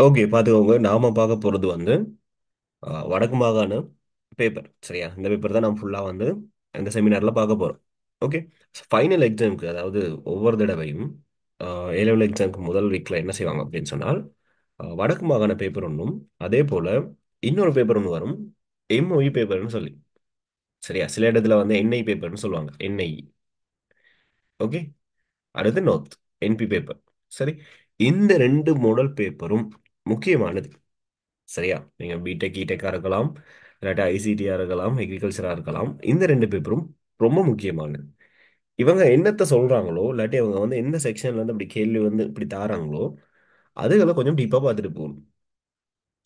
Okay, பார்த்துக்கோங்க. நாம பார்க்க போறது வந்து வடக்கு மாகாண பேப்பர். சரியா? இந்த பேப்பர் தான் நம்ம ஃபுல்லா வந்து இந்த செமினார்ல பார்க்க போறோம். ஓகே. ஃபைனல் எக்ஸாம்க்கு, அதாவது ஒவ்வொரு தடவையும் ஏ லெவல் எக்ஸாம்க்கு முதல் வீக்ல என்ன செய்வாங்க அப்படின்னு சொன்னால், வடக்கு மாகாண பேப்பர் ஒன்றும், அதே போல இன்னொரு பேப்பர் ஒன்று வரும், எம்ஓஇ பேப்பர்னு சொல்லி. சரியா? சில இடத்துல வந்து என்ஐ பேப்பர்னு சொல்லுவாங்க. என்ஐ. ஓகே. அடுத்து நோர்த், என்பி பேப்பர். சரி. இந்த ரெண்டு மாடல் பேப்பரும் முக்கியமானது. சரியா? நீங்க பிடெக் இடெக்கா இருக்கலாம், இல்லாட்டா ஐசிடியா இருக்கலாம், அக்ரிகல்ச்சரா இருக்கலாம். இந்த ரெண்டு பேப்பரும் ரொம்ப முக்கியமானது. இவங்க என்னத்த சொல்றாங்களோ, இல்லாட்டி அவங்க வந்து எந்த செக்ஷன்ல இருந்து இப்படி கேள்வி வந்து இப்படி தாராங்களோ, அதுகளை கொஞ்சம் டீப்பா பார்த்துட்டு போகணும்.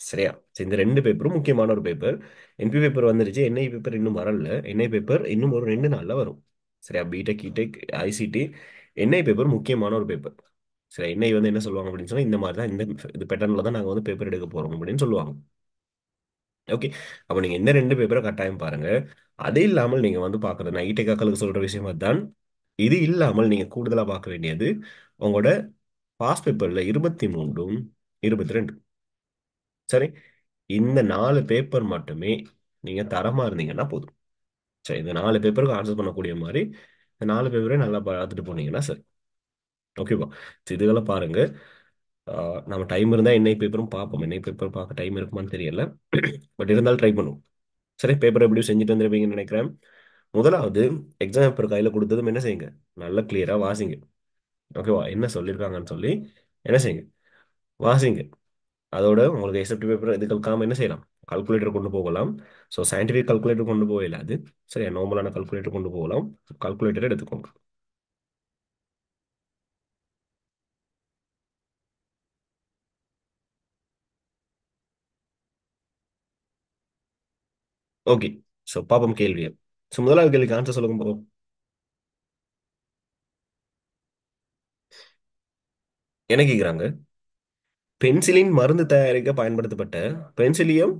சரியா? சரி, இந்த ரெண்டு பேப்பரும் முக்கியமான ஒரு பேப்பர். என்பி பேப்பர் வந்துருச்சு, என்ஐ பேப்பர் இன்னும் வரல. என்ஐ பேப்பர் இன்னும் ஒரு 2 நாள்ல வரும். சரியா? பிடெக் இடெக் ஐசிடி என்ஐ பேப்பர் முக்கியமான ஒரு பேப்பர். சரி, என்ஐ வந்து என்ன சொல்லுவாங்க அப்படின்னு சொன்னா, இந்த மாதிரி தான், இந்த இது பேட்டர்ல தான் நாங்க வந்து பேப்பர் எடுக்க போறோம் அப்படின்னு சொல்லுவாங்க. ஓகே. அப்போ நீங்க இந்த ரெண்டு பேப்பரை கட்டாயம் பாருங்க. அது இல்லாமல் நீங்க வந்து பார்க்கறது, நான் ஈட்டேக்காக்களுக்கு சொல்ற விஷயம் அதுதான். இது இல்லாமல் நீங்க கூடுதலா பார்க்க வேண்டியது உங்களோட பாஸ் பேப்பர்ல 23ம் 22. சரி. இந்த 4 பேப்பர் மட்டுமே நீங்க தரமா இருந்தீங்கன்னா போதும். சரி, இந்த 4 பேப்பருக்கு ஆன்சர் பண்ணக்கூடிய மாதிரி இந்த 4 பேப்பரே நல்லா பார்த்துட்டு போனீங்கன்னா சரி. ஓகேவா? சரி, இதுகளை பாருங்க. நம்ம டைம் இருந்தால் என்ஐ பேப்பரும் பார்ப்போம். என்ஐ பேப்பர் பார்க்க டைம் இருக்குமான்னு தெரியல. பட் இருந்தாலும் ட்ரை பண்ணுவோம். சரி, பேப்பர் எப்படியும் செஞ்சுட்டு வந்துருப்பீங்கன்னு நினைக்கிறேன். முதலாவது, எக்ஸாம் பேப்பர் கையில் கொடுத்ததும் என்ன செய்யுங்க? நல்லா கிளியராக வாசிங்க. ஓகேவா? என்ன சொல்லியிருக்காங்கன்னு சொல்லி என்ன செய்யுங்க? வாசிங்க. அதோட உங்களுக்கு எக்ஸப்ட் பேப்பர் இதுகளுக்காம என்ன செய்யலாம்? கால்குலேட்டர் கொண்டு போகலாம். ஸோ சயின்டிஃபிக் கால்குலேட்டர் கொண்டு போகல அது. சரியா? நார்மலான கால்குலேட்டர் கொண்டு போகலாம். கால்குலேட்டர் எடுத்துக்கோங்க. ஓகே. ஸோ பாப்போம் கேள்வியை. ஸோ முதலாவது கேள்விக்கு ஆன்சர் சொல்லுங்க பாப்போம். என்ன கேட்குறாங்க? பென்சிலின் மருந்து தயாரிக்க பயன்படுத்தப்பட்ட பென்சிலியம்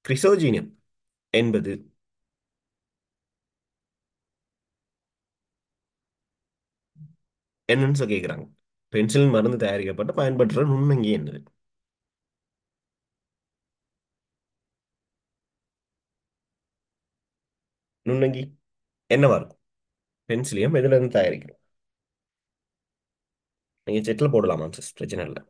கிரிசோஜீனியம் என்பது என்னன்னு சொல்லி கேட்குறாங்க. பென்சிலின் மருந்து தயாரிக்கப்பட்ட பயன்படுத்துகிற நுண்ணங்கி என்னது? நுண்ணங்கி என்னவா இருக்கும்? பென்சிலியம் எதுல இருந்து தயாரிக்கிறோம்? நீங்க செட்டில் போடலாம் ஆன்சர்ஸ், பிரச்சனை இல்லை.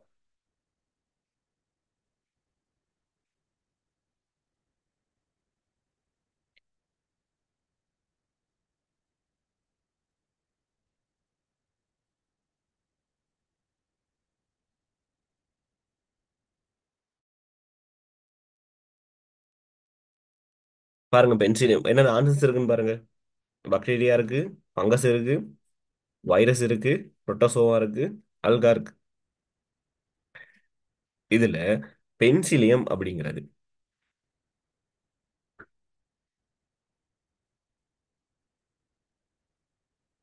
பாருங்க, பென்சிலியம் என்னென்ன ஆன்சர்ஸ் இருக்குன்னு பாருங்க. பாக்டீரியா இருக்கு, ஃபங்கஸ் இருக்கு, வைரஸ் இருக்கு, புரோட்டோசோவா இருக்கு, அல்கா இருக்கு. இதுல பென்சிலியம் அப்படிங்கிறது.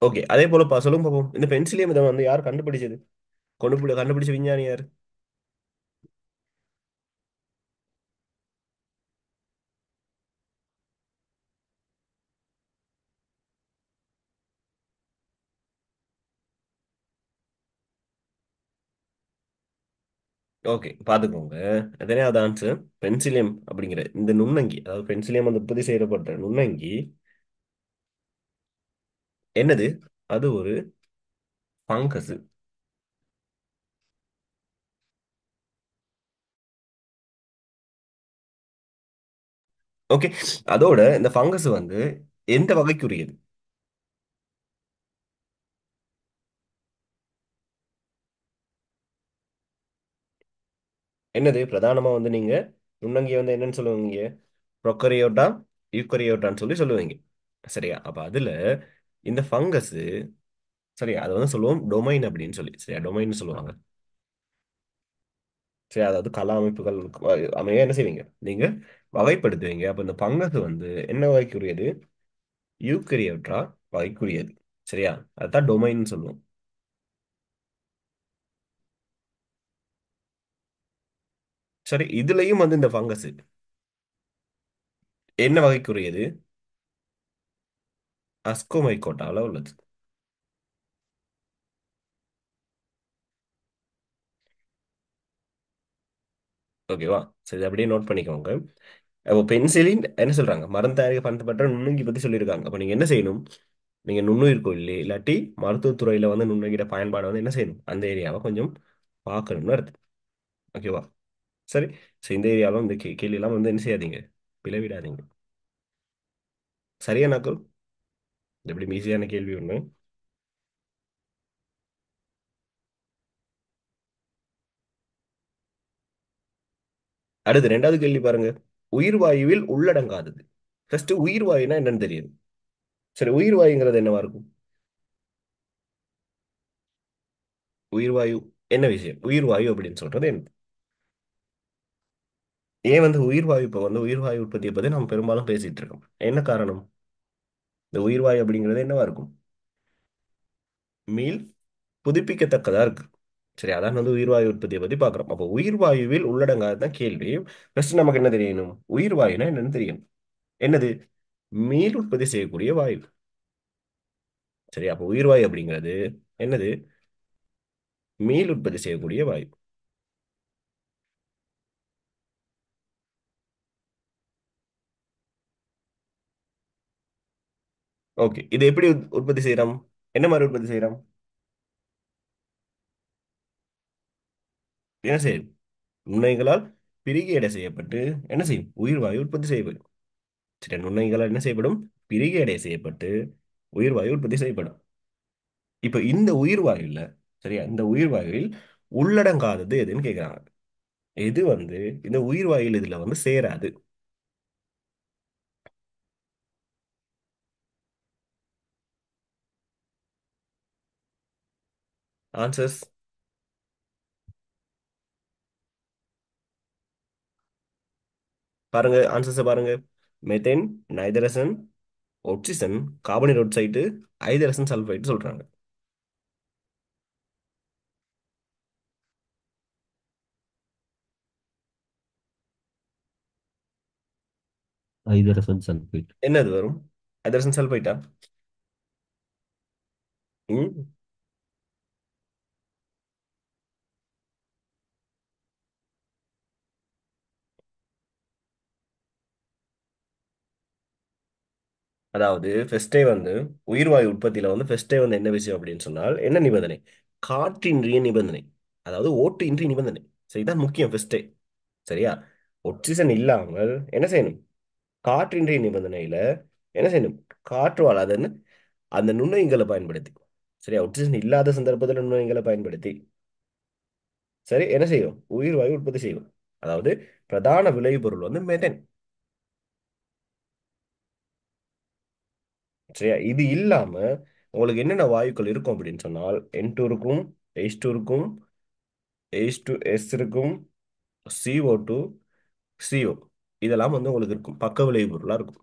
ஓகே, அதே போல சொல்லுங்க பாப்போம். இந்த பென்சிலியம் இதை வந்து யார் கண்டுபிடிச்சது? கண்டுபிடிச்ச விஞ்ஞானி யார்? ஓகே, பாத்துக்கோங்க. எத்தனையாவது ஆன்சர்? பென்சிலியம் அப்படிங்கிற இந்த நுண்ணங்கி, அதாவது பென்சிலியம் வந்து உற்பத்தி செய்யப்பட்ட நுண்ணங்கி என்னது? அது ஒரு ஃபங்கஸ். ஓகே. அதோட இந்த ஃபங்கஸ் வந்து எந்த வகைக்குரியது? என்னது பிரதானமா வந்து நீங்க நுண்ணங்கியை வந்து என்னன்னு சொல்லுவீங்க? ப்ரொக்கரியோட்டா, யூக்கரியோட்டான்னு சொல்லி சொல்லுவீங்க. சரியா? அப்ப அதுல இந்த ஃபங்கஸ், சரியா, அதை வந்து சொல்லுவோம் டொமைன் அப்படின்னு சொல்லி. சரியா? டொமைன் சொல்லுவாங்க. சரி, அதாவது கல அமைப்புகள் அமைய என்ன செய்வீங்க நீங்க? வகைப்படுத்துவீங்க. அப்ப இந்த ஃபங்கஸ் வந்து என்ன வகைக்குரியது? யூக்கரியோட்டா வகைக்குரியது. சரியா? அதான் டொமைன் சொல்லுவோம். சரி, இதுலயும் வந்து இந்த ஃபங்கஸ் என்ன வகைக்குரியது? அஸ்கோமைகோட்டால உள்ளது. ஓகேவா? சரி இதை அப்படியே நோட் பண்ணிக்கோங்க. அப்போ பென்சிலின் என்ன சொல்றாங்க, மரம் தயாரிக்க பயன்படுத்தப்பட்ட நுண்ணுங்கி பத்தி சொல்லியிருக்காங்க. அப்போ நீங்க என்ன செய்யணும், நீங்க நுண்ணுயிர் கொல்லி இல்லாட்டி மருத்துவத்துறையில வந்து நுண்ணுங்கிற பயன்பாடு வந்து என்ன செய்யணும், அந்த ஏரியாவை கொஞ்சம் பார்க்கணும்னு அர்த்தம். ஓகேவா? சரி. சரி, இந்த ஏரியாவில் இந்த கேள்வியெல்லாம் வந்து என்ன செய்யாதீங்க, பிளவிடாதீங்க. சரியா நாக்கள்? இது எப்படி ஈஸியான கேள்வி ஒண்ணு. அடுத்து ரெண்டாவது கேள்வி பாருங்க. உயிர்வாயுவில் உள்ளடங்காதது. ஃபர்ஸ்ட் உயிர்வாயுனா என்னன்னு தெரியும். சரி, உயிர்வாயுங்கிறது என்னவா இருக்கும்? உயிர்வாயு என்ன விஷயம், உயிர்வாயு அப்படின்னு சொல்றது என்ன? ஏன் வந்து உயிர்வாயு, இப்போ வந்து உயிர்வாயு உற்பத்தியை பத்தி நம்ம பெரும்பாலும் பேசிட்டு இருக்கோம், என்ன காரணம்? இந்த உயிர்வாயு அப்படிங்கிறது என்னவா இருக்கும்? மீள் புதுப்பிக்கத்தக்கதா இருக்கு. சரி, அதான் வந்து உயிர்வாயு உற்பத்தியை பத்தி பார்க்குறோம். அப்போ உயிர்வாயுவில் உள்ளடங்காததான் கேள்வி. ஃபர்ஸ்ட் நமக்கு என்ன தெரியணும், உயிர்வாயுனா என்னன்னு தெரியும். என்னது? மீள் உற்பத்தி செய்யக்கூடிய வாயு. சரி, அப்போ உயிர்வாயு அப்படிங்கிறது என்னது? மீள் உற்பத்தி செய்யக்கூடிய வாயு. ஓகே, இது எப்படி உற்பத்தி செய்யறோம்? என்ன மாதிரி உற்பத்தி செய்யறோம்? என்ன செய்யும்? நுண்ணுயிர்களால் பிரிகை எடை செய்யப்பட்டு என்ன செய்யும், உயிர்வாயு உற்பத்தி செய்யப்படும். சரி, நுண்ணுயிர்களால் என்ன செய்யப்படும்? பிரிகை எடை செய்யப்பட்டு உயிர்வாயு உற்பத்தி செய்யப்படும். இப்ப இந்த உயிர்வாயுல, சரியா, இந்த உயிர்வாயுவில் உள்ளடங்காதது எதுன்னு கேக்குறாங்க. எது வந்து இந்த உயிர்வாயுல இதுல வந்து சேராது? ஆன்சர்ஸ் பாருங்க, ஆன்சர்ஸ் பாருங்க. மெத்தேன், நைதரசன், ஒட்சிசன், கார்பனீர் ஒட்சைட்டு, ஐதரசன் சல்பைட் சொல்றாங்க. ஐதரசன் சல்பேட். என்னது வரும்? ஐதரசன் சல்பைட்டா? ம். அதாவது ஃபர்ஸ்டே வந்து உயிர்வாயு உற்பத்தியில வந்து ஃபர்ஸ்டே வந்து என்ன விஷயம் அப்படின்னு சொன்னால் என்ன நிபந்தனை? காற்றின்றிய நிபந்தனை. அதாவது ஓட்டு இன்றி நிபந்தனை. சரிதான் முக்கியம் ஃபர்ஸ்டே. சரியா? ஒட்சிஜன் இல்லாமல் என்ன செய்யணும்? காற்றின்றிய நிபந்தனையில என்ன செய்யணும்? காற்று வாழாதுன்னு அந்த நுண்ணுயிங்களை பயன்படுத்தி, சரியா, ஒட்சிஜன் இல்லாத சந்தர்ப்பத்தில் நுண்ணுயிங்களை பயன்படுத்தி, சரி, என்ன செய்யும், உயிர்வாயு உற்பத்தி செய்யும். அதாவது பிரதான விளைபொருள் வந்து மெதன். சரியா, இது இல்லாம உங்களுக்கு என்னென்ன வாயுக்கள் இருக்கும் அப்படின்னு சொன்னால் N2 இருக்கும், H2 இருக்கும், H2S இருக்கும், CO2, CO, இதெல்லாம் வந்து உங்களுக்கு இருக்கும், பக்க விளைபொருளா இருக்கும்.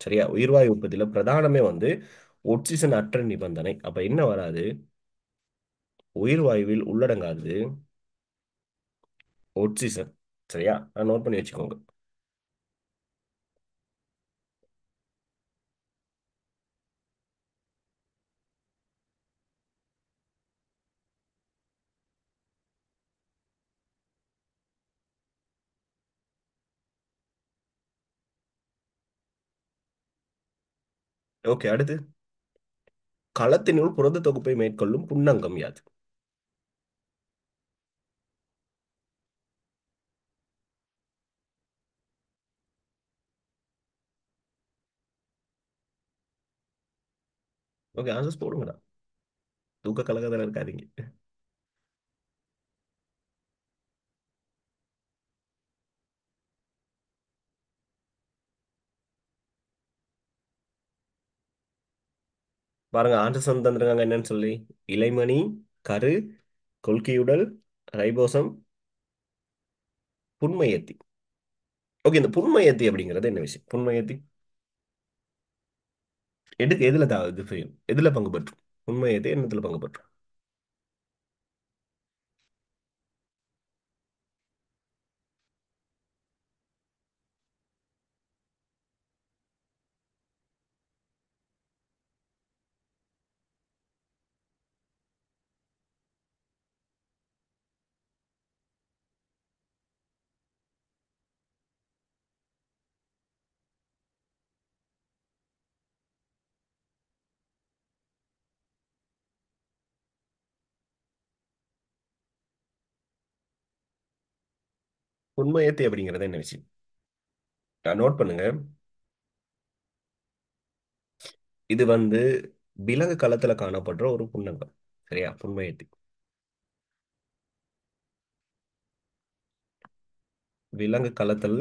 சரியா, உயிர்வாயு உற்பத்தியில பிரதானமே வந்து ஒட்சிஜன் அற்ற நிபந்தனை. அப்ப என்ன வராது? உயிர்வாயுவில் உள்ளடங்காது ஒட்சிஜன். சரியா, நான் நோட் பண்ணி வச்சுக்கோங்க. ஓகே, அடுத்து களத்தினுள் புரத தொகுப்பை மேற்கொள்ளும் புன்னங்கம் யாது? ஓகே, ஆன்சர்ஸ் போடுங்கடா. தூக்க கலக்கத்துல இருக்காதீங்க. பாருங்க, ஆன்சர்ஸ் வந்து தந்துருக்காங்க என்னன்னு சொல்லி. இலைமணி, கரு, கொல்கியுடல், ரைபோசம், புன்மையத்தி. ஓகே, இந்த புன்மையத்தி அப்படிங்கிறது என்ன விஷயம்? புன்மையத்தி எடுக்க எதுல இது செய்யும், எதுல பங்கு பெற்றும்? புன்மையத்தி என்னத்துல பங்கு பெற்றும்? புன்மையத்தி அப்படிங்கிறது என்ன விஷயம்? நோட் பண்ணுங்க. இது வந்து விலங்கு களத்துல காணப்படுற ஒரு புன்னகம். சரியா? புன்மையத்தி விலங்கு களத்தில்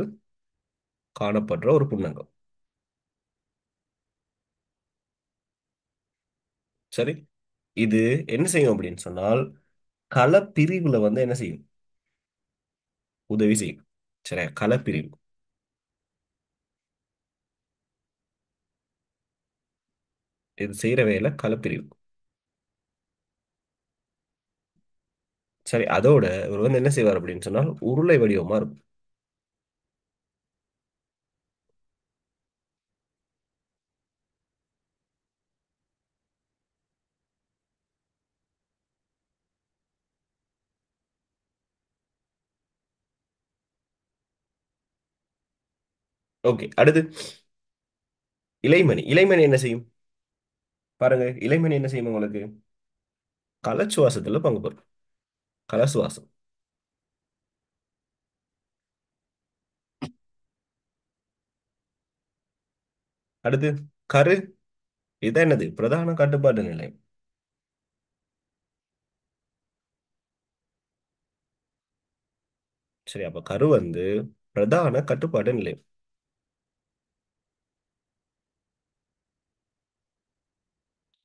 காணப்படுற ஒரு புன்னகம். சரி. இது என்ன செய்யும் அப்படின்னு சொன்னால் களப்பிரிவுல வந்து என்ன செய்யும்? உதவி செய்யும். சரியா? களப்பிரிவு. இது செய்யற வேலை களப்பிரிவு. சரி, அதோட இவர் வந்து என்ன செய்வார் அப்படின்னு சொன்னால் உருளை வடிவமா இருக்கும். ஓகே, அடுத்து இலைமணி. இலைமணி என்ன செய்யும்? பாருங்க, இலைமணி என்ன செய்யும் உங்களுக்கு? கலச்சுவாசத்துல பங்கு பெறும். கலசுவாசம். அடுத்து கரு. இது என்னது? பிரதான கட்டுப்பாட்டு நிலை. சரி, அப்ப கரு வந்து பிரதான கட்டுப்பாட்டு நிலை.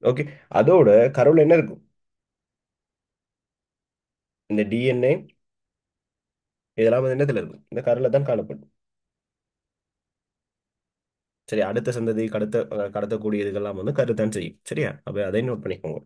ஓகே. அதோட கருவுல என்ன இருக்கும்? இந்த டிஎன்ஏ இதெல்லாம் வந்து என்னத்துல இருக்கும்? இந்த கருல தான் காணப்படும். சரி, அடுத்த சந்ததி கடத்தக்கூடிய இதுகெல்லாம் வந்து கருத்தான் செய்யும். சரியா? அப்ப அதை நோட் பண்ணிக்கோங்க.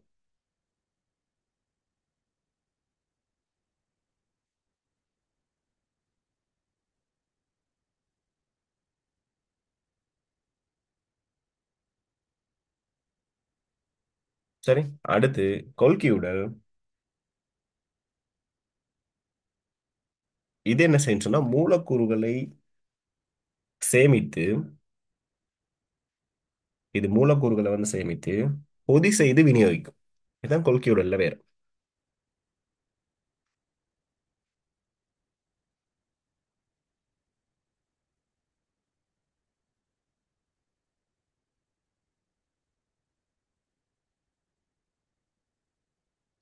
சரி, அடுத்து கொல்கியுடல். இது என்ன செய்யும் சொன்னா மூலக்கூறுகளை சேமித்து, இது மூலக்கூறுகளை வந்து சேமித்து பொதி செய்து விநியோகிக்கும். இதுதான் கொல்கியுடல்ல வேற.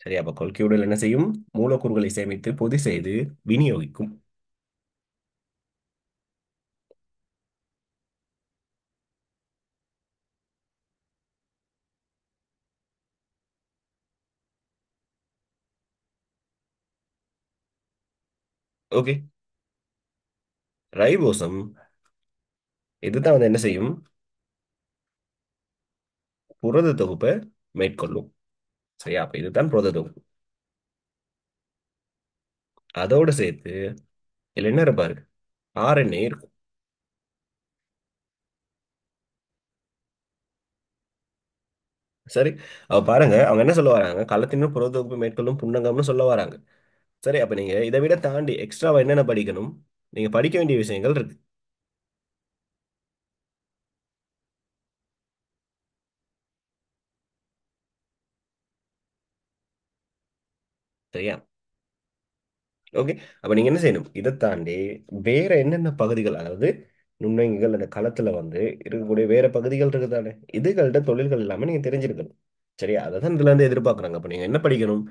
சரி, அப்ப கொல்கியுடல் என்ன செய்யும்? மூலக்கூறுகளை சேமித்து பொதி செய்து விநியோகிக்கும். ஓகே. ரைபோசம் இதுதான் வந்து என்ன செய்யும்? புரத தொகுப்பை மேற்கொள்ளும். சரியா? அப்ப இதுதான் புரத தொகுப்பு. அதோட சேர்த்து இதுல என்ன இருப்பாரு? ஆர்என்ஏ இருக்கும். சரி, அவ பாருங்க, அவங்க என்ன சொல்ல வராங்க? களத்தினும் புரத தொகுப்பு மேற்கொள்ளும் புன்னகம்னு சொல்ல வராங்க. சரி, அப்ப நீங்க இதை விட தாண்டி எக்ஸ்ட்ராவா என்னென்ன படிக்கணும்? நீங்க படிக்க வேண்டிய விஷயங்கள் இருக்கு. சரியா? ஓகே. அப்ப நீங்க என்ன செய்யணும்? இதை தாண்டி வேற என்னென்ன பகுதிகள், அதாவது நுண்ணங்கிகள் அந்த களத்துல வந்து இருக்கக்கூடிய வேற பகுதிகள் இருக்குதானே, இதுகள்ட்ட தொழில்கள் இல்லாம நீங்க தெரிஞ்சிருக்கணும். சரியா? அதை தான் இதுல இருந்து எதிர்பார்க்கறாங்க. அப்ப நீங்க என்ன படிக்கணும்?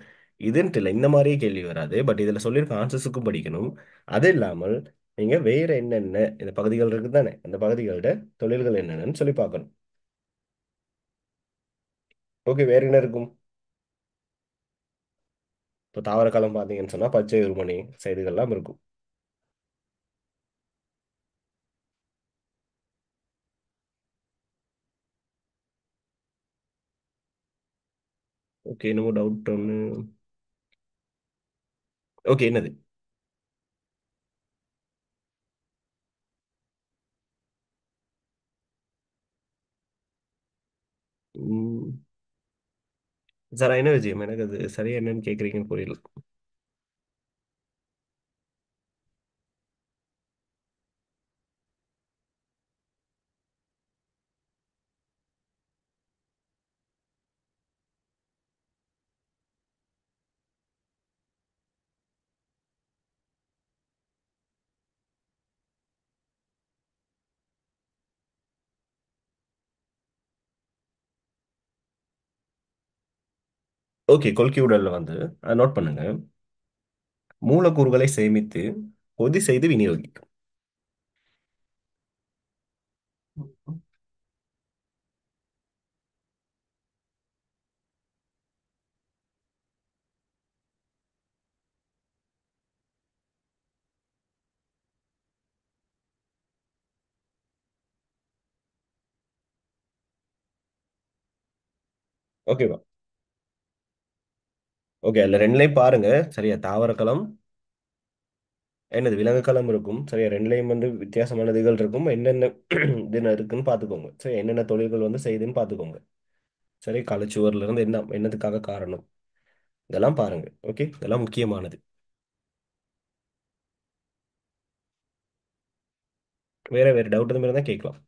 இதுன்ட்டு இல்லை, இந்த மாதிரியே கேள்வி வராது, பட் இதுல சொல்லியிருக்க ஆன்சர்ஸுக்கும் படிக்கணும். அது இல்லாமல் நீங்க வேற என்னென்ன இந்த பகுதிகள் இருக்குதானே, அந்த பகுதிகளோட தொழில்கள் என்னென்னு சொல்லி பார்க்கணும். ஓகே, வேற என்ன இருக்கும்? இப்போ தாவர காலம் பார்த்தீங்கன்னு சொன்னா பச்சை உருமணி செய்திகள்லாம் இருக்கும். ஓகே, என்னமோ டவுட் ஒன்று. ஓகே, என்னது? சார், என்ன விஜயம்? எனக்கு அது சரியா என்னன்னு கேட்குறீங்கன்னு புரியல. ஓகே, கொல்கி உடல்ல வந்து நோட் பண்ணுங்க. மூலக்கூறுகளை சேமித்து கொதி செய்து விநியோகிக்கும். ஓகேவா? ஓகே, அதுல ரெண்டுலையும் பாருங்க. சரியா? தாவரக்களம், என்னது விலங்குக்களம் இருக்கும். சரியா? ரெண்டுலையும் வந்து வித்தியாசமான இதுகள் இருக்கும். என்னென்ன இது இருக்குன்னு பார்த்துக்கோங்க. சரி, என்னென்ன தொழில்கள் வந்து செய்யுதுன்னு பார்த்துக்கோங்க. சரி, களச்சுவர்ல இருந்து என்னதுக்காக காரணம், இதெல்லாம் பாருங்க. ஓகே, இதெல்லாம் முக்கியமானது. வேற வேற டவுட் எதுவும் இருந்தா கேட்கலாம்.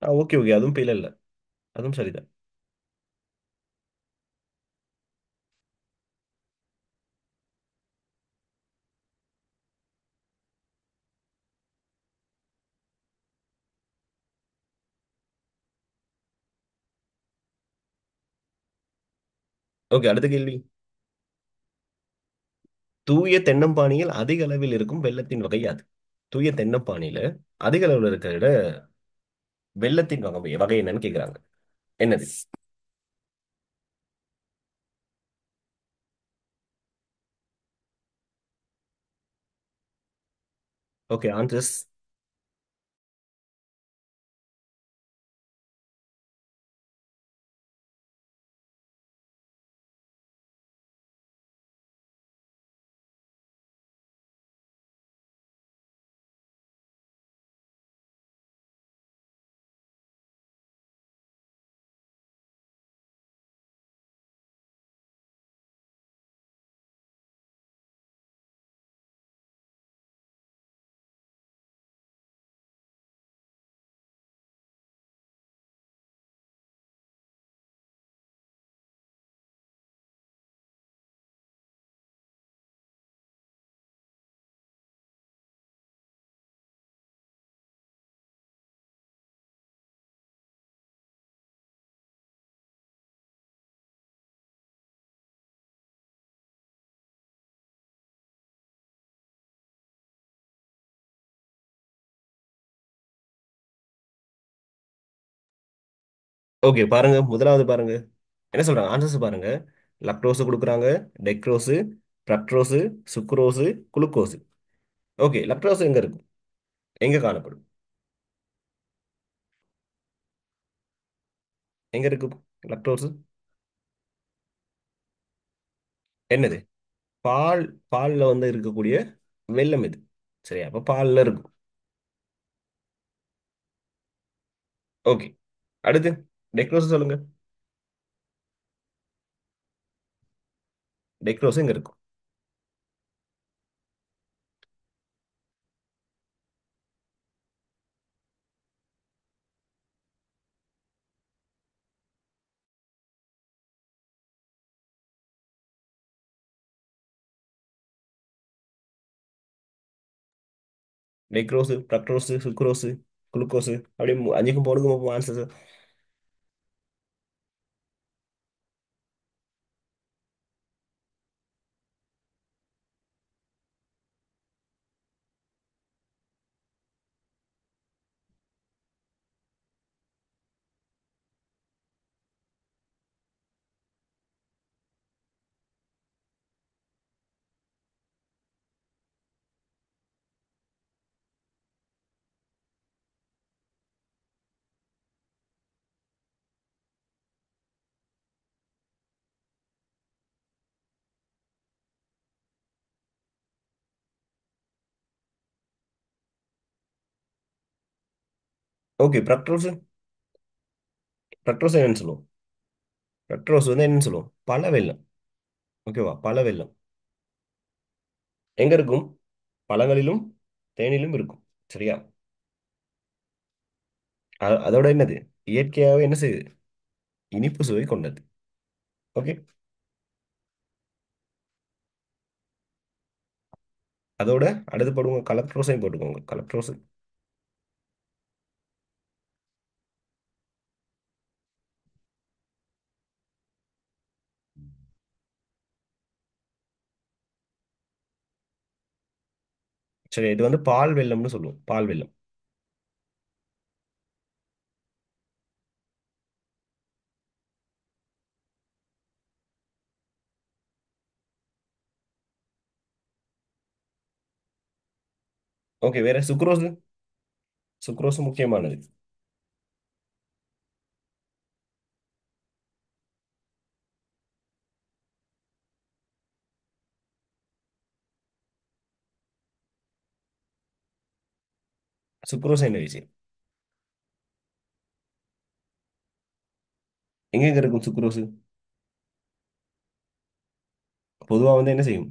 ஓகே ஓகே, அதுவும் பிழை இல்லை. அதுவும் சரிதான். ஓகே, அடுத்த கேள்வி. தூய தென்னம்பானியில் அதிக அளவில் இருக்கும் வெள்ளத்தின் வகை யாது? தூய தென்னம்பானியில அதிக அளவில் இருக்கிற வெள்ளத்தின் வகை வகை என்னன்னு கேக்குறாங்க. என்னது? Okay, answers. ஓகே, பாருங்க, முதலாவது பாருங்க. என்ன சொல்றாங்க? ஆன்சர்ஸ் பாருங்க. லக்டோஸ் கொடுக்குறாங்க, டெக்ரோஸு, ஃப்ரக்டோஸு, சுக்ரோஸு, குளுக்கோஸு. ஓகே, லக்டோஸ் எங்க இருக்கும்? எங்க காணப்படும்? எங்க இருக்கு லக்டோஸ்? என்னது? பால். பால்ல வந்து இருக்கக்கூடிய வெல்லம் இது. சரியா? அப்ப பால்ல இருக்கும். ஓகே, அடுத்து டெக்ரோஸ் சொல்லுங்க. டெக்ரோஸ் எங்க இருக்கும்? டெக்ரோஸ், ஃப்ரக்டோஸ், சுக்ரோஸ், குளுக்கோஸ். அப்படியே அஞ்சுக்கும் போடுங்க ஆன்சர்ஸ். Okay, fructose. ஃப்ரக்டோஸ் என்னன்னு சொல்லுவோம்? ஃப்ரக்டோஸ் வந்து என்னன்னு சொல்லுவோம்? பல வெல்லம். ஓகேவா? பல வெல்லம் எங்க இருக்கும்? பழங்களிலும் தேனிலும் இருக்கும். சரியா? அதோட என்னது? இயற்கையாகவே என்ன செய்யுது? இனிப்பு சுவை கொண்டது. ஓகே. அதோட அடுத்து போடுங்க, கலக்ட்ரோஸையும் போட்டுக்கோங்க, கலக்ட்ரோஸ். சரி, இது வந்து பால் வெல்லம்னு சொல்லுவோம், பால் வெல்லம். ஓகே, வேற சுக்ரோஸ். சுக்ரோஸ் முக்கியமானது. சுக்ரோஸ் என்ன விஷயம்? எங்கெங்க இருக்கும் சுக்ரோஸ்? பொதுவா வந்து என்ன செய்யும்?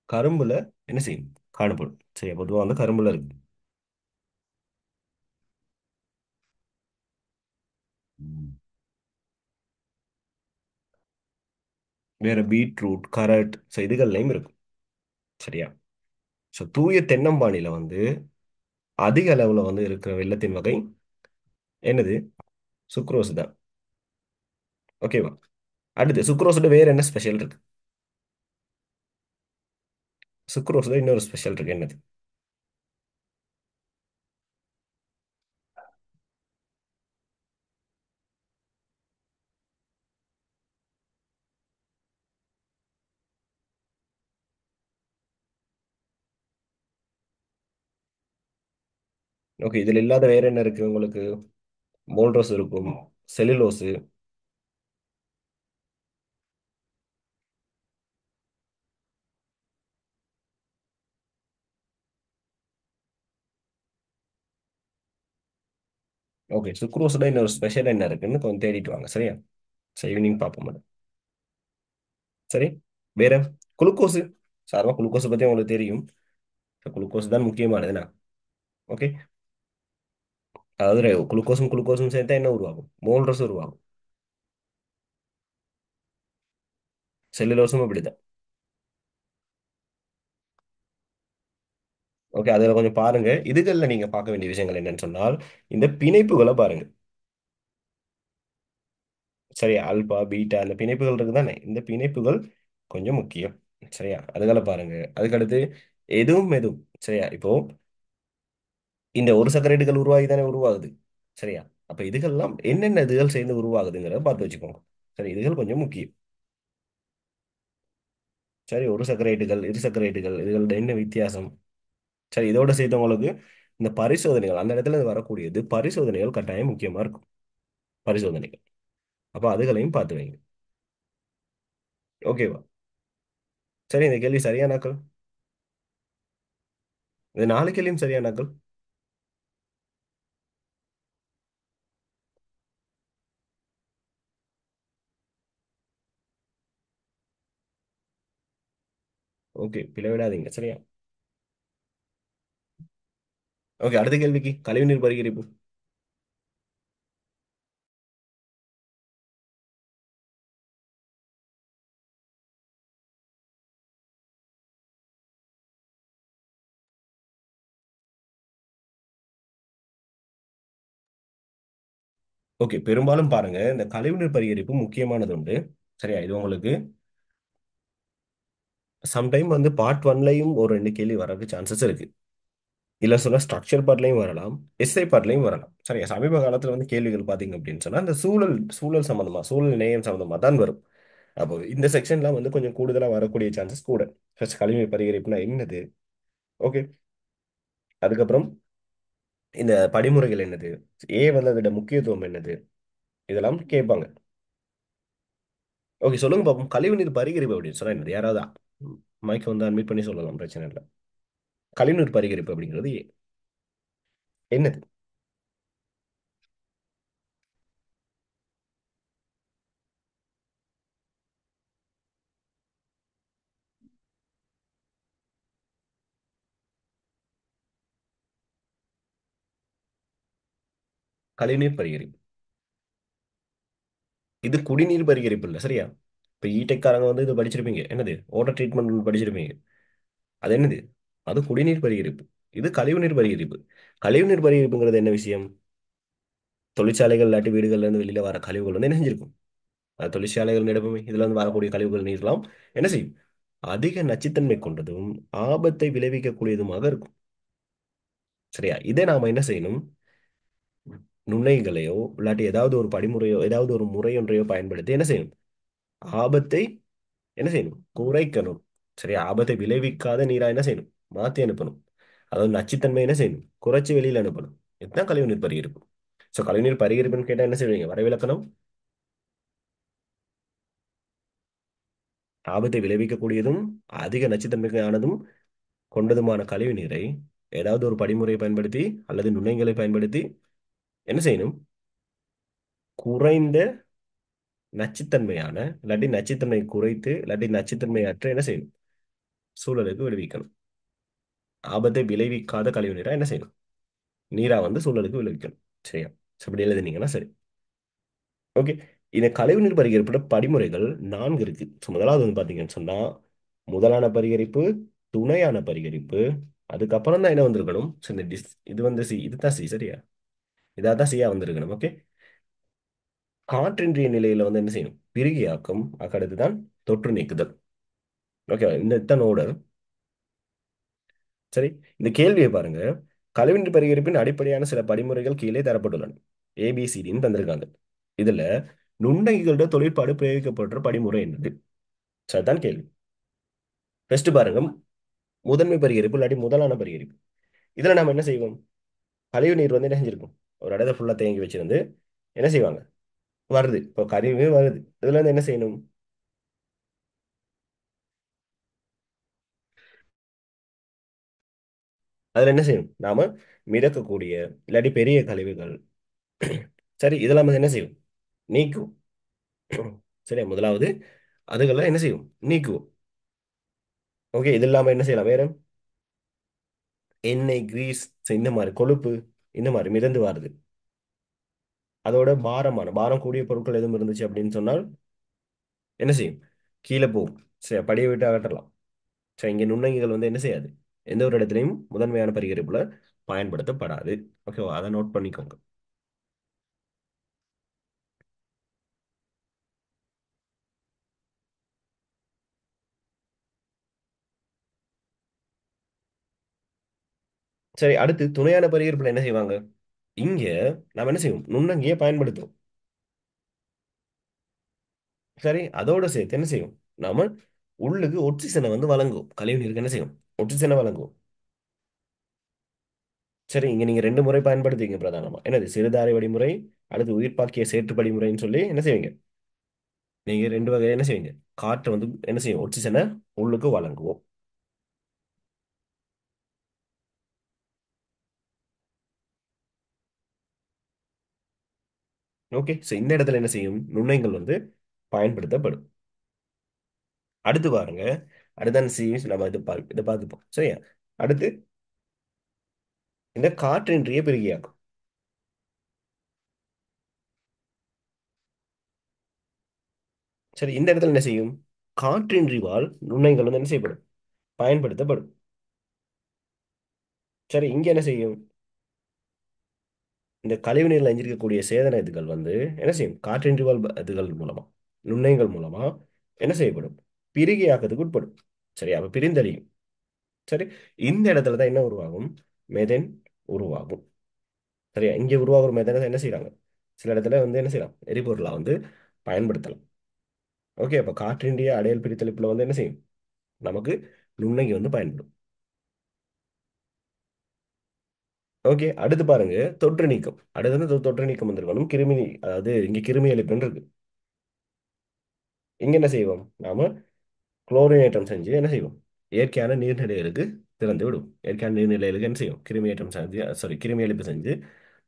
கரும்புல என்ன செய்யும்? காணப்படும். சரி, பொதுவா வந்து கரும்புல இருக்கு. ம். வேற பீட்ரூட், கரட், ஸோ இதுகள்லையும் இருக்கும். சரியா? ஸோ தூய தென்னம்பானில வந்து அதிக அளவுல வந்து இருக்கிற வெல்லத்தின் வகை என்னது? சுக்ரோஸ் தான். ஓகேவா? அடுத்து சுக்ரோஸோட வேற என்ன ஸ்பெஷல் இருக்கு? சுக்ரோஸ்ல இன்னொரு ஸ்பெஷல் இருக்கு, என்னது? ஓகே, இதுல இல்லாத வேற என்ன இருக்கு உங்களுக்கு? மோல்ரோஸ் இருக்கும், செல்லுலோஸ். ஓகே, சுக்ரோஸ்ல இன்னொரு ஸ்பெஷல் என்ன இருக்குன்னு கொஞ்சம் தேடிட்டு வாங்க, சரியா? சரி, ஈவினிங் பார்ப்போம் மேடம். சரி, வேற குளுக்கோஸ். சாதாரண குளுக்கோஸ் பத்தி உங்களுக்கு தெரியும். குளுக்கோஸ் தான் முக்கியமானதுண்ணா. ஓகே. அதாவது குளுக்கோஸும் குளுக்கோஸும் சேர்த்தா என்ன உருவாகும்? மோல்ரஸ் உருவாகும். செல்லுலோஸும் அப்படிதான். ஓகே, அதில் கொஞ்சம் பாருங்க. இதுகளில் நீங்க பார்க்க வேண்டிய விஷயங்கள் என்னன்னு சொன்னால், இந்த பிணைப்புகளை பாருங்க. சரியா? ஆல்பா பீட்டா அந்த பிணைப்புகள் இருக்குதானே, இந்த பிணைப்புகள் கொஞ்சம் முக்கியம். சரியா? அதுகளை பாருங்க. அதுக்கடுத்து எதுவும் எதுவும். சரியா? இப்போ இந்த ஒரு சர்க்கரைட்டுகள் உருவாகி தானே உருவாகுது. சரியா? அப்ப இதுகள்லாம் என்னென்ன இதுகள் சேர்ந்து உருவாகுதுங்கிறத பார்த்து வச்சுக்கோங்க. சரி, இதுகள் கொஞ்சம் முக்கியம். சரி, ஒரு சர்க்கரைட்டுகள், இரு சர்க்கரைட்டுகள், இதுகளோட என்ன வித்தியாசம்? சரி, இதோட சேர்த்து உங்களுக்கு இந்த பரிசோதனைகள், அந்த இடத்துல இது வரக்கூடியது பரிசோதனைகள் கட்டாயம் முக்கியமா இருக்கும். பரிசோதனைகள். அப்ப அதுகளையும் பார்த்து வைங்க. ஓகேவா? சரி, இந்த கேள்வி சரியானாக்கள். இந்த 4 கேள்வியும் சரியானாக்கள். ஓகே, பிளவிடாதீங்க, சரியா? ஓகே, அடுத்த கேள்விக்கு கழிவுநீர் பரிகரிப்பு. ஓகே, பெரும்பாலும் பாருங்க, இந்த கழிவுநீர் பரிகரிப்பு முக்கியமானது உண்டு. சரியா? இது உங்களுக்கு சம்டைம் வந்து பார்ட் ஒன்லையும் ஒரு 2 கேள்வி வரதுக்கு சான்சஸ் இருக்கு. இல்ல சொன்னா ஸ்ட்ரக்சர் பார்ட்லையும் வரலாம், எஸ்ஐ பார்ட்லையும் வரலாம். சரியா? சமீப காலத்துல வந்து கேள்விகள் பாத்தீங்க அப்படின்னு சொன்னா இந்த சூழல் சூழல் சம்பந்தமா, சூழல் நேயம் சம்பந்தமா தான் வரும். அப்போ இந்த செக்ஷன்லாம் வந்து கொஞ்சம் கூடுதலா வரக்கூடிய சான்சஸ் கூட. ஃபர்ஸ்ட் கழிவுநீர் பரிகரிப்புனா என்னது? ஓகே. அதுக்கப்புறம் இந்த படிமுறைகள் என்னது? வந்து அதோட முக்கியத்துவம் என்னது? இதெல்லாம் கேட்பாங்க. ஓகே, சொல்லுங்க பாப்போம். கழிவுநீர் பரிகரிப்பு அப்படின்னு சொன்னா என்னது? யாராவது மைக் வந்து அட்மிட் பண்ணி சொல்லலாம், பிரச்சனை இல்லை. கழிவுநீர் பரிகரிப்பு அப்படிங்கிறது என்னது? கழிவுநீர் பரிகரிப்பு. இது குடிநீர் பரிகரிப்பு இல்லை, சரியா? இப்போ காரங்க வந்து இது படிச்சிருப்பீங்க, என்னது வாட்டர் ட்ரீட்மெண்ட் படிச்சிருப்பீங்க. அது என்னது? அது குடிநீர் பரிகரிப்பு. இது கழிவுநீர் பரிகரிப்பு. கழிவுநீர் பரிகரிப்புங்கிறது என்ன விஷயம்? தொழிற்சாலைகள் இல்லாட்டி வீடுகள்ல இருந்து வெளியில வர கழிவுகள் வந்து என்ன செஞ்சிருக்கும்? அது தொழிற்சாலைகள் நிரப்புமே இதுல இருந்து வரக்கூடிய கழிவுகள் நீர்லாம் என்ன செய்யும்? அதிக நச்சுத்தன்மை கொண்டதும் ஆபத்தை விளைவிக்கக்கூடியதுமாக இருக்கும். சரியா? இதை நாம என்ன செய்யணும்? நுண்ணுயிர்களையோ இல்லாட்டி ஏதாவது ஒரு படிமுறையோ ஏதாவது ஒரு முறை ஒன்றையோ பயன்படுத்தி என்ன செய்யணும்? ஆபத்தை என்ன செய்யணும்? குறைக்கணும். சரியா? ஆபத்தை விளைவிக்காத நீரா என்ன செய்யணும்? மாத்தி அனுப்பணும். அதாவது நச்சுத்தன்மை என்ன செய்யணும்? குறைச்சு வெளியில அனுப்பணும். இதுதான் கழிவுநீர் பரிகரிப்பு. ஸோ கழிவுநீர் பரிகரிப்புன்னு கேட்டா என்ன செய்வீங்க? வரைவிலக்கணம். ஆபத்தை விளைவிக்கக்கூடியதும் அதிக நச்சுத்தன்மையானதும் கொண்டதுமான கழிவு நீரை ஏதாவது ஒரு படிமுறையை பயன்படுத்தி அல்லது நுண்ணுயிர்களை பயன்படுத்தி என்ன செய்யணும்? குறைந்த நச்சுத்தன்மையான இல்லாட்டி நச்சுத்தன்மை குறைத்து இல்லாட்டி நச்சுத்தன்மையற்ற என்ன செய்யணும்? சூழலுக்கு விடுவிக்கணும். ஆபத்தை விளைவிக்காத கழிவு நீரா என்ன செய்யணும்? நீரா வந்து சூழலுக்கு விளைவிக்கணும். சரியா? So, இப்படி எழுதுனீங்கன்னா சரி. ஓகே. இந்த கழிவுநீர் பரிகரிப்போட படிமுறைகள் 4 இருக்கு. ஸோ முதலாவது வந்து பாத்தீங்கன்னு சொன்னா முதலான பரிகரிப்பு, துணையான பரிகரிப்பு, அதுக்கப்புறம் தான் என்ன வந்திருக்கணும்? So, இந்த இது வந்து சி, இதுதான் சி. சரியா? இதாக தான் சியா வந்திருக்கணும். ஓகே. காற்றின்றிய நிலையில வந்து என்ன செய்யணும்? பிரிகியாக்கம். அதுக்கடுத்து தான் தொற்று நீக்குதல். ஓகே. இந்த இத்தனை order. சரி. இந்த கேள்வியை பாருங்க. கழிவுநீர் பரிகரிப்பின் அடிப்படையான சில படிமுறைகள் கீழே தரப்பட்டுள்ளன. ஏபிசிடின்னு தந்திருக்காங்க. இதுல நுண்ணுயிர்களோட தொழிற்பாடு பிரயோகிக்கப்படுற படிமுறை என்னது? சரிதான் கேள்வி. ஃபர்ஸ்ட் பாருங்க. முதன்மை பரிகரிப்பு இல்லாட்டி முதலான பரிகரிப்பு. இதுல நாம என்ன செய்வோம்? கழிவு நீர் வந்து என்ன செஞ்சிருக்கும்? ஒரு இடத்துல ஃபுல்லா தேங்கி வச்சிருந்து என்ன செய்வாங்க? வருது. இப்போ கழிவு வருது. இதுல இருந்து என்ன செய்யணும்? அதுல என்ன செய்யணும்? நாம மிதக்கக்கூடிய இல்லாட்டி பெரிய கழிவுகள். சரி, இதெல்லாம் வந்து என்ன செய்யும்? நீக்கும். சரியா? முதலாவது அதுகெல்லாம் என்ன செய்யும்? நீக்குவோம். ஓகே. இது இல்லாம என்ன செய்யலாம் வேற? எண்ணெய், கிரீஸ், இந்த மாதிரி கொழுப்பு, இந்த மாதிரி மிதந்து வருது. அதோட பாரம் கூடிய பொருட்கள் எதுவும் இருந்துச்சு அப்படின்னு சொன்னால் என்ன செய்யும்? கீழே போகும். சரி, படியை விட்டு அகற்றலாம். சரி, இங்க நுண்ணங்கிகள் வந்து என்ன செய்யாது? எந்த ஒரு இடத்துலையும் முதன்மையான பரிகரிப்புல பயன்படுத்தப்படாது. ஓகேவா? அதை நோட் பண்ணிக்கோங்க. சரி, அடுத்து துணையான பரிகரிப்புல என்ன செய்வாங்க? இங்க நாம என்ன செய்வோம்? நுண்ணங்கியை பயன்படுத்துவோம். சரி, அதோட சேர்த்து என்ன செய்யும்? நாம உள்ளுக்கு ஒட்சிஜனை வந்து வழங்குவோம். கழிவு நீருக்கு என்ன செய்யும்? ஒட்சிஜனை வழங்குவோம். சரி, இங்க நீங்க ரெண்டு முறை பயன்படுத்துவீங்க பிரதானமா. என்னது? சிறுதாரை வழிமுறை, அடுத்து உயிர்ப்பாக்கிய சேற்று படிமுறைன்னு சொல்லி என்ன செய்வீங்க? நீங்க ரெண்டு வகை என்ன செய்வீங்க? காற்று வந்து என்ன செய்யும்? ஒட்சிஜனை உள்ளுக்கு வழங்குவோம். ஓகே. ஸோ இந்த இடத்துல என்ன செய்யும்? நுண்ணயங்கள் வந்து பயன்படுத்தப்படும். அடுத்து பாருங்க. அடுத்த சீரிஸ் நம்ம இதை பார்த்துப்போம். சரியா? அடுத்து இந்த காற்றின்றிய பிரிகையாக்கும். சரி, இந்த இடத்துல என்ன செய்யும்? காற்றின்றிவால் நுண்ணயங்கள் வந்து என்ன செய்யப்படும்? பயன்படுத்தப்படும். சரி, இங்க என்ன செய்யும்? இந்த கழிவு நீரில் எஞ்சிருக்கக்கூடிய சேதன இதுகள் வந்து என்ன செய்யும்? காற்றின்றிவால் இதுகள் மூலமா நுண்ணயங்கள் மூலமா என்ன செய்யப்படும்? பிரிகையாக்கத்துக்கு உட்படும். சரி, அப்ப பிரிந்தழியும். சரி, இந்த இடத்துல தான் என்ன உருவாகும்? மெதேன் உருவாகும். சரியா? இங்கே உருவாகிற மெத்தனை என்ன செய்றாங்க? சில இடத்துல வந்து என்ன செய்யலாம்? எரிபொருளா வந்து பயன்படுத்தலாம். ஓகே. அப்ப காற்றின்றிய அடையல் பிரித்தளிப்புல வந்து என்ன செய்யும்? நமக்கு நுண்ணங்கி வந்து பயன்படும். ஓகே. அடுத்து பாருங்க. தொற்று நீக்கம். அடுத்து வந்து தொற்று நீக்கம் வந்திருக்கணும். அதாவது இங்க கிருமி அழிப்புன்னு இருக்கு. இங்க என்ன செய்வோம்? நாம குளோரினேற்றம் செஞ்சு என்ன செய்வோம்? இயற்கையான நீர்நிலைகளுக்கு திறந்து விடும். இயற்கையான நீர்நிலைகளுக்கு என்ன செய்யும்? கிருமியேற்றம் செஞ்சு, சாரி, கிருமி அழிப்பு செஞ்சு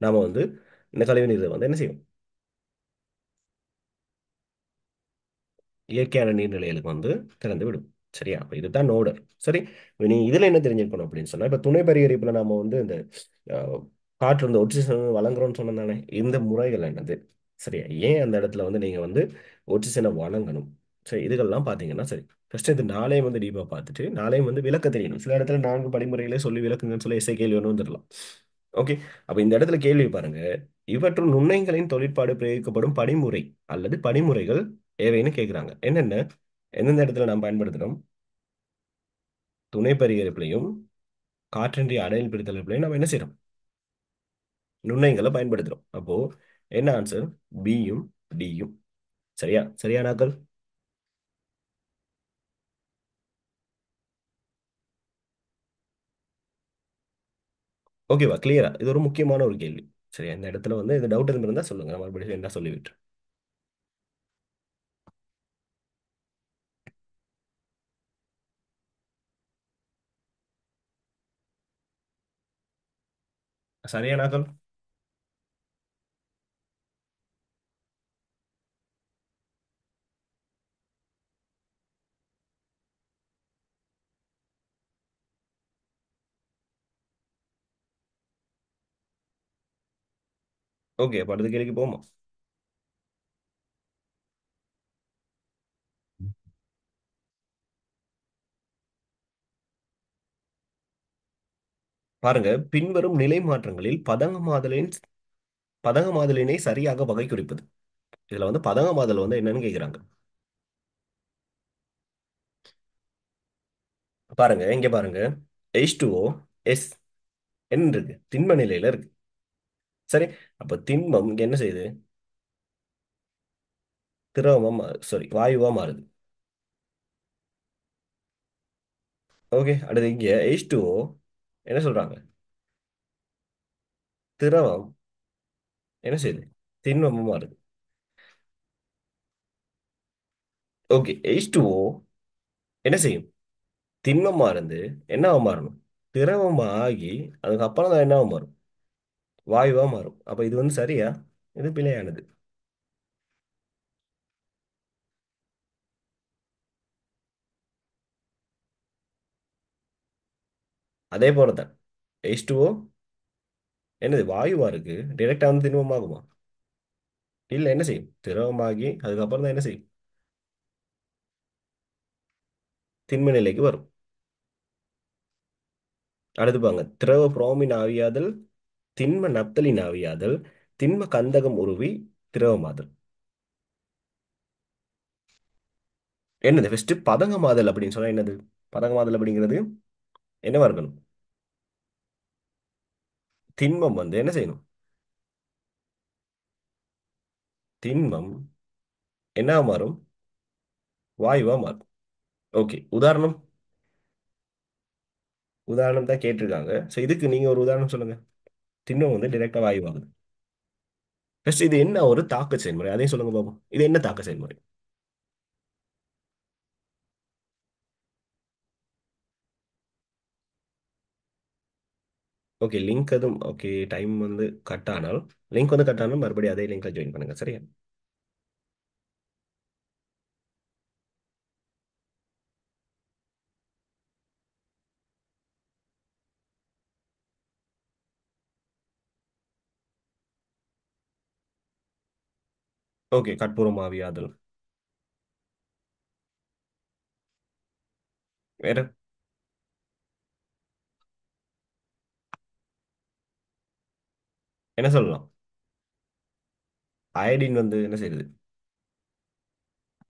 நாம வந்து இந்த கழிவு நீரை வந்து என்ன செய்யும்? இயற்கையான நீர்நிலைகளுக்கு வந்து திறந்து விடும். சரியா? அப்ப இதுதான் நோடர். சரி. இப்ப நீ இதுல என்ன தெரிஞ்சிருக்கணும் அப்படின்னு சொன்னா, இப்ப துணை பரிகரிப்புல நாம வந்து இந்த அஹ், காற்று இந்த ஒட்சிஜன் வழங்குறோம்னு சொன்னதானே, இந்த முறைகள் என்னது? சரியா? ஏன் அந்த இடத்துல வந்து நீங்க வந்து ஒட்சிஜனை வழங்கணும்? சரி, இதுகள்லாம் பார்த்தீங்கன்னா சரி. ஃபர்ஸ்ட் இது நாளையும் வந்து டீப்பா பார்த்துட்டு, நாளையும் வந்து விளக்க தெரியணும். சில இடத்துல 4 படிமுறைகளே சொல்லி விளக்குங்கன்னு சொல்லி எஸ்ஏ கேள்வி ஒண்ணு வந்துரலாம். ஓகே. அப்ப இந்த இடத்துல கேள்வி பாருங்க. இவற்றுள் நுண்ணைகளின் தொழிற்பாடு பிரயோகிக்கப்படும் படிமுறை அல்லது படிமுறைகள் ஏவைன்னு கேட்குறாங்க. என்னென்ன? எந்தெந்த இடத்துல நாம் பயன்படுத்துறோம்? துணை பரிகரிப்புலையும், காற்றின்றி அடையில் பிரித்தல் நம்ம என்ன செய்றோம்? நுண்ணைங்களை பயன்படுத்துறோம். அப்போ என்ன ஆன்சர்? பியும் டியும். சரியா? சரியானாக்கள்? ஓகேவா? கிளியரா? இது ஒரு முக்கியமான ஒரு கேள்வி. சரியா? இந்த இடத்துல வந்து இது டவுட் இருந்தா சொல்லுங்க. நான் மறுபடியும் என்ன சொல்லிவிட்டு. சரியானாக்கள்? ஓகே. அப்ப அடுத்த கேள்விக்கு போமா? பாருங்க, பின்வரும் நிலை மாற்றங்களில் பதங்கமாதலினை சரியாக வகை குறிப்பது. இதுல வந்து பதங்கமாதல் வந்து என்னன்னு கேக்குறாங்க. பாருங்க, இங்க பாருங்க. H2O எஸ் என்ன இருக்கு? திண்ம நிலையில இருக்கு. சரி. அப்ப திண்மம் இங்க என்ன செய்யுது? திரவமா சாரி வாயுவா மாறுது. ஓகே. அடுத்து இங்க H2O என்ன சொல்றாங்க? திரவம் என்ன செய்யுது? திண்மமா மாறுது. ஓகே. H2O என்ன செய்யும்? திண்மமா இருந்து என்னவா மாறணும்? திரவமா ஆகி அதுக்கப்புறம் தான் என்னவா மாறும்? வாயுவா மாறும். அப்ப இது வந்து சரியா? இது பிழையானது. அதே போலதான் H2O என்னது வாயுவா இருக்கு, டைரக்டா வந்து திண்மமாகுமா? இல்ல, என்ன செய்யும்? திரவமாகி அதுக்கப்புறம் தான் என்ன செய்யும்? திண்ம நிலைக்கு வரும். அடுத்து பாங்க, திரவ புரோமின் ஆவியாதல், திண்ம நப்தலின் ஆவியாதல், திண்ம கந்தகம் உருவி திரவமாதல். என்னது ஃபர்ஸ்ட் பதங்கமாதல் அப்படின்னு சொன்னா என்னது? பதங்கமாதல் அப்படிங்கிறது என்னவா இருக்கணும்? திண்மம் வந்து என்ன செய்யணும்? திண்மம் என்னவா மாறும்? வாயுவா மாறும். ஓகே. உதாரணம் தான் கேட்டிருக்காங்க. ஸோ இதுக்கு நீங்க ஒரு உதாரணம் சொல்லுங்க. திண்மம் வந்து டைரக்டா வாயுவாகுது. ஃபர்ஸ்ட் இது என்ன ஒரு தாக்க செயல்முறை அதையும் சொல்லுங்க பாப்போம். இது என்ன தாக்க செயல்முறை? ஓகே. லிங்க் அதுவும் ஓகே. டைம் வந்து கட் ஆனால் லிங்க் வந்து கட் ஆனால் மறுபடியும் அதே லிங்க்ல ஜாயின் பண்ணுங்க. சரியா? ஓகே. கட்புறம் ஆவியாதல். வேற? என்ன சொல்லலாம்? அயடின் வந்து என்ன செய்யுது?